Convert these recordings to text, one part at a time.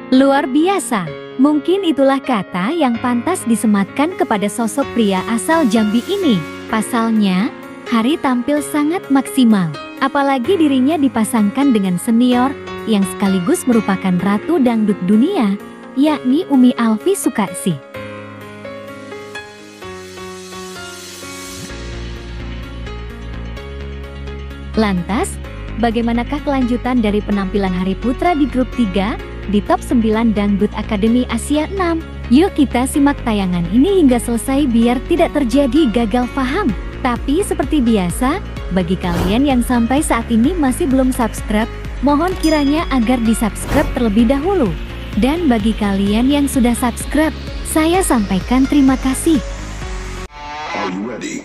Luar biasa. Mungkin itulah kata yang pantas disematkan kepada sosok pria asal Jambi ini. Pasalnya, Hari tampil sangat maksimal. Apalagi dirinya dipasangkan dengan senior yang sekaligus merupakan ratu dangdut dunia, yakni Umi Alfi Sukaesih. Lantas, bagaimanakah kelanjutan dari penampilan Hari Putra di grup 3 di top 9 Dangdut Akademi Asia 6? Yuk kita simak tayangan ini hingga selesai biar tidak terjadi gagal paham. Tapi seperti biasa, bagi kalian yang sampai saat ini masih belum subscribe, mohon kiranya agar di-subscribe terlebih dahulu. Dan bagi kalian yang sudah subscribe, saya sampaikan terima kasih. Are you ready?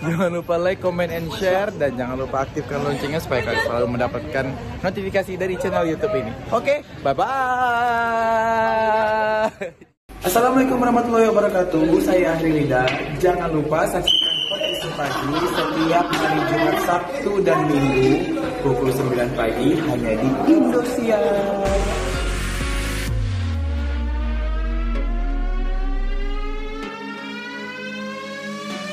Jangan lupa like, comment, and share, dan jangan lupa aktifkan loncengnya supaya kalian selalu mendapatkan notifikasi dari channel YouTube ini. Oke, bye-bye. Assalamualaikum warahmatullahi wabarakatuh. Saya Ahri Rida. Jangan lupa saksikan podcast pagi setiap hari Jumat, Sabtu, dan Minggu pukul 9 pagi hanya di Indosiar.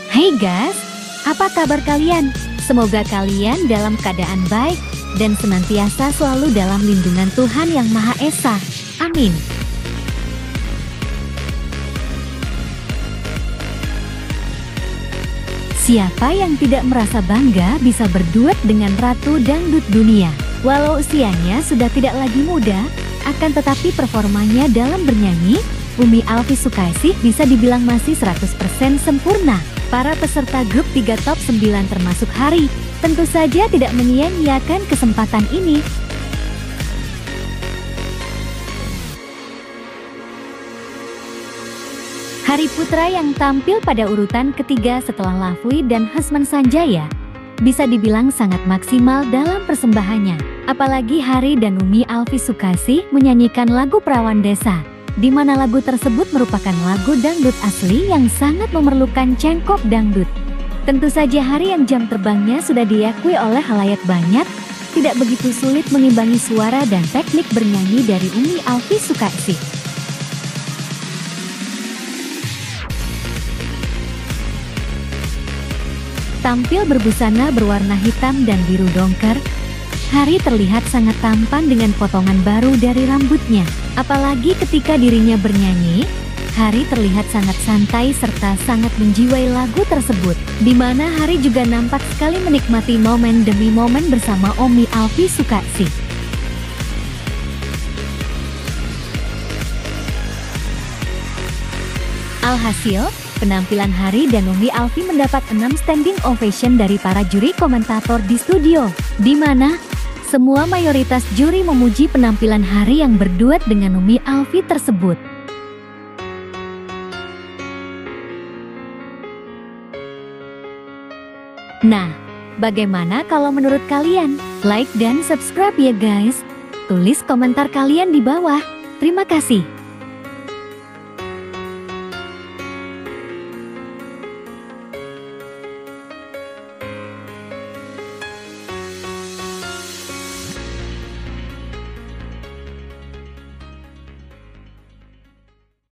Hai guys, apa kabar kalian? Semoga kalian dalam keadaan baik dan senantiasa selalu dalam lindungan Tuhan Yang Maha Esa. Amin. Siapa yang tidak merasa bangga bisa berduet dengan Ratu Dangdut Dunia? Walau usianya sudah tidak lagi muda, akan tetapi performanya dalam bernyanyi, Umi Alfi Sukaesih bisa dibilang masih 100% sempurna. Para peserta grup 3 top 9 termasuk Hari, tentu saja tidak menyia-nyiakan kesempatan ini. Hari Putra yang tampil pada urutan ketiga setelah Lafwi dan Hasman Sanjaya, bisa dibilang sangat maksimal dalam persembahannya. Apalagi Hari dan Umi Alfi Sukaesih menyanyikan lagu Perawan Desa, di mana lagu tersebut merupakan lagu dangdut asli yang sangat memerlukan cengkok dangdut. Tentu saja Hari yang jam terbangnya sudah diakui oleh halayak banyak, tidak begitu sulit mengimbangi suara dan teknik bernyanyi dari Umi Alfi Sukaesih. Tampil berbusana berwarna hitam dan biru dongker, Hari terlihat sangat tampan dengan potongan baru dari rambutnya. Apalagi ketika dirinya bernyanyi, Hari terlihat sangat santai serta sangat menjiwai lagu tersebut. Di mana Hari juga nampak sekali menikmati momen demi momen bersama Umi Alfi Sukaesih. Alhasil, penampilan Hari dan Umi Alfi mendapat 6 standing ovation dari para juri komentator di studio, di mana semua mayoritas juri memuji penampilan Hari yang berduet dengan Umi Alfi tersebut. Nah, bagaimana kalau menurut kalian? Like dan subscribe ya guys. Tulis komentar kalian di bawah. Terima kasih.